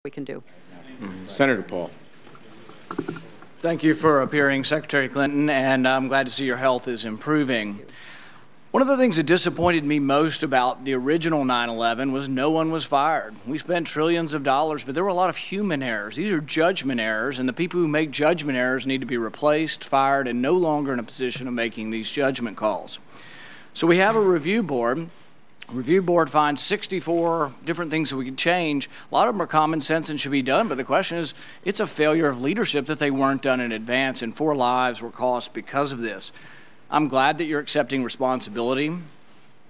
we can do. Senator Paul. Thank you for appearing, Secretary Clinton, and I'm glad to see your health is improving. One of the things that disappointed me most about the original 9/11 was no one was fired. We spent trillions of dollars, but there were a lot of human errors. These are judgment errors, and the people who make judgment errors need to be replaced, fired, and no longer in a position of making these judgment calls. So we have a review board. Review board finds 64 different things that we could change. A lot of them are common sense and should be done, but the question is, it's a failure of leadership that they weren't done in advance, and 4 lives were cost because of this. I'm glad that you're accepting responsibility.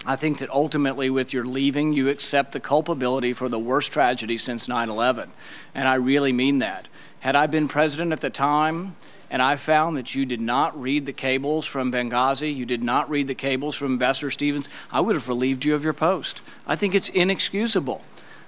I think that ultimately with your leaving, you accept the culpability for the worst tragedy since 9/11, and I really mean that. Had I been president at the time, and I found that you did not read the cables from Benghazi, you did not read the cables from Ambassador Stevens, I would have relieved you of your post. I think it's inexcusable.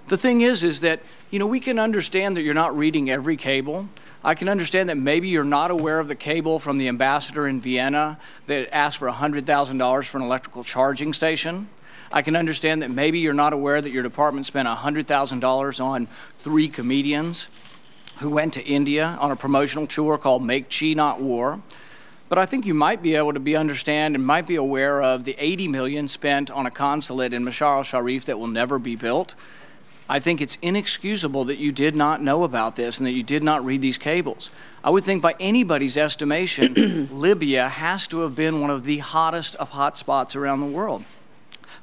The thing is that, you know, we can understand that you're not reading every cable. I can understand that maybe you're not aware of the cable from the ambassador in Vienna that asked for $100,000 for an electrical charging station. I can understand that maybe you're not aware that your department spent $100,000 on 3 comedians who went to India on a promotional tour called Make Chi Not War. But I think you might be able to understand and might be aware of the $80 million spent on a consulate in Mashar al-Sharif that will never be built. I think it's inexcusable that you did not know about this and that you did not read these cables. I would think by anybody's estimation, Libya has to have been one of the hottest of hot spots around the world.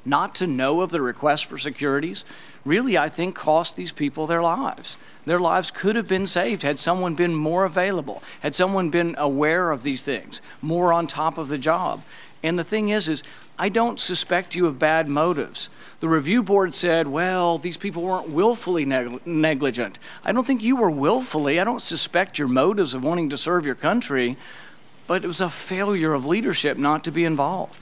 Not to know of the request for securities really, I think, cost these people their lives. Their lives could have been saved had someone been more available, had someone been aware of these things, more on top of the job. And the thing is I don't suspect you of bad motives. The review board said, well, these people weren't willfully negligent. I don't think you were willfully. I don't suspect your motives of wanting to serve your country, but it was a failure of leadership not to be involved.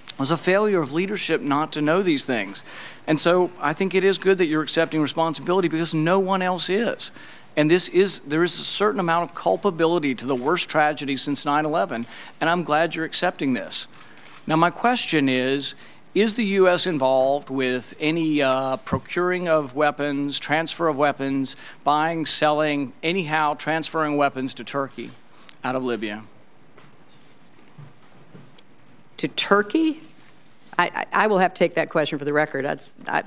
It was a failure of leadership not to know these things. And so I think it is good that you're accepting responsibility because no one else is. And there is a certain amount of culpability to the worst tragedy since 9/11, and I'm glad you're accepting this. Now my question is the U.S. involved with any procuring of weapons, transfer of weapons, buying, selling, anyhow transferring weapons to Turkey out of Libya? To Turkey? I will have to take that question for the record.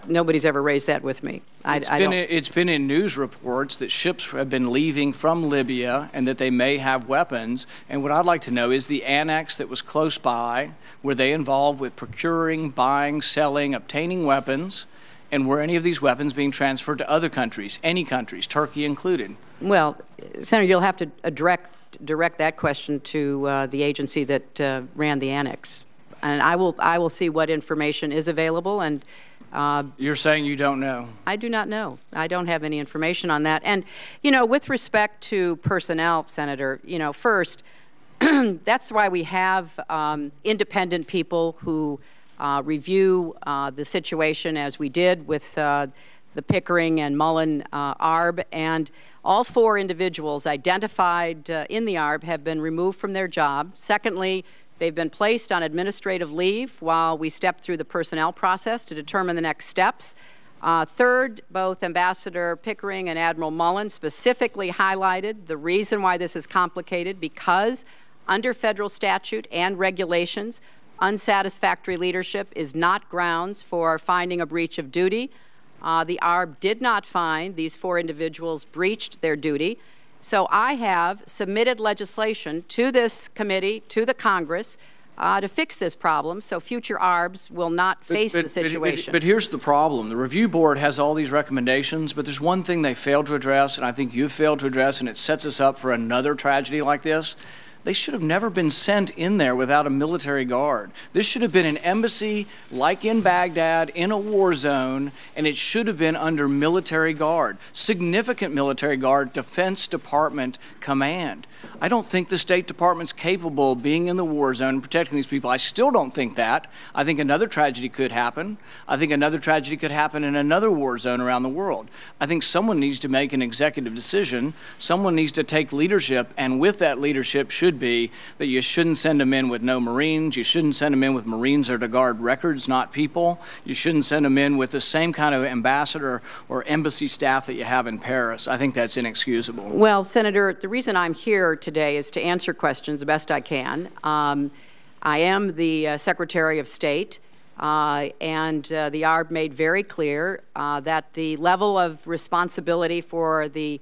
Nobody's ever raised that with me. It's been in news reports that ships have been leaving from Libya and that they may have weapons. And what I'd like to know is the annex that was close by, were they involved with procuring, buying, selling, obtaining weapons? And were any of these weapons being transferred to other countries, any countries, Turkey included? Well, Senator, you'll have to direct that question to the agency that ran the annex. And I will see what information is available. And you're saying you don't know? I do not know. I don't have any information on that. And, you know, with respect to personnel, Senator, you know, first, that's why we have independent people who review the situation as we did with the Pickering and Mullen ARB. And all 4 individuals identified in the ARB have been removed from their job. Secondly, they've been placed on administrative leave while we step through the personnel process to determine the next steps. Third, both Ambassador Pickering and Admiral Mullen specifically highlighted the reason why this is complicated because under federal statute and regulations, unsatisfactory leadership is not grounds for finding a breach of duty. The ARB did not find these 4 individuals breached their duty. So I have submitted legislation to this committee, to the Congress, to fix this problem so future ARBs will not face the situation. But here's the problem. The review board has all these recommendations, but there's one thing they failed to address, and I think you've failed to address, and it sets us up for another tragedy like this. They should have never been sent in there without a military guard. This should have been an embassy like in Baghdad in a war zone, and it should have been under military guard, significant military guard, Defense Department command. I don't think the State Department's capable of being in the war zone and protecting these people. I still don't think that. I think another tragedy could happen. I think another tragedy could happen in another war zone around the world. I think someone needs to make an executive decision. Someone needs to take leadership, and with that leadership should should be that you shouldn't send them in with no Marines. You shouldn't send them in with Marines that are to guard records, not people. You shouldn't send them in with the same kind of ambassador or embassy staff that you have in Paris. I think that's inexcusable. Well, Senator, the reason I'm here today is to answer questions the best I can. I am the Secretary of State, and the ARB made very clear that the level of responsibility for the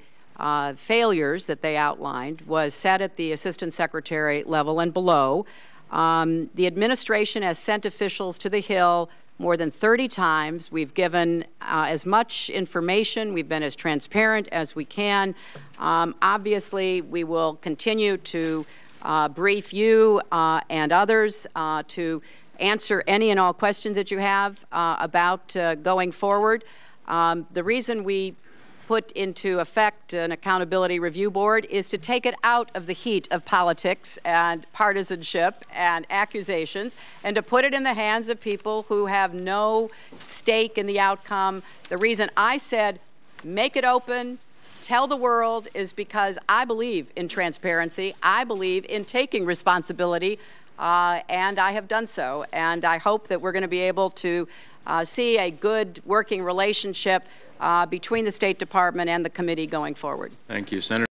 failures that they outlined was set at the Assistant Secretary level and below. The administration has sent officials to the Hill more than 30 times. We've given as much information. We've been as transparent as we can. Obviously, we will continue to brief you and others to answer any and all questions that you have about going forward. The reason we put into effect an accountability review board is to take it out of the heat of politics and partisanship and accusations and to put it in the hands of people who have no stake in the outcome. The reason I said make it open, tell the world, is because I believe in transparency. I believe in taking responsibility, and I have done so. And I hope that we're going to be able to see a good working relationship between the State Department and the committee going forward. Thank you, Senator.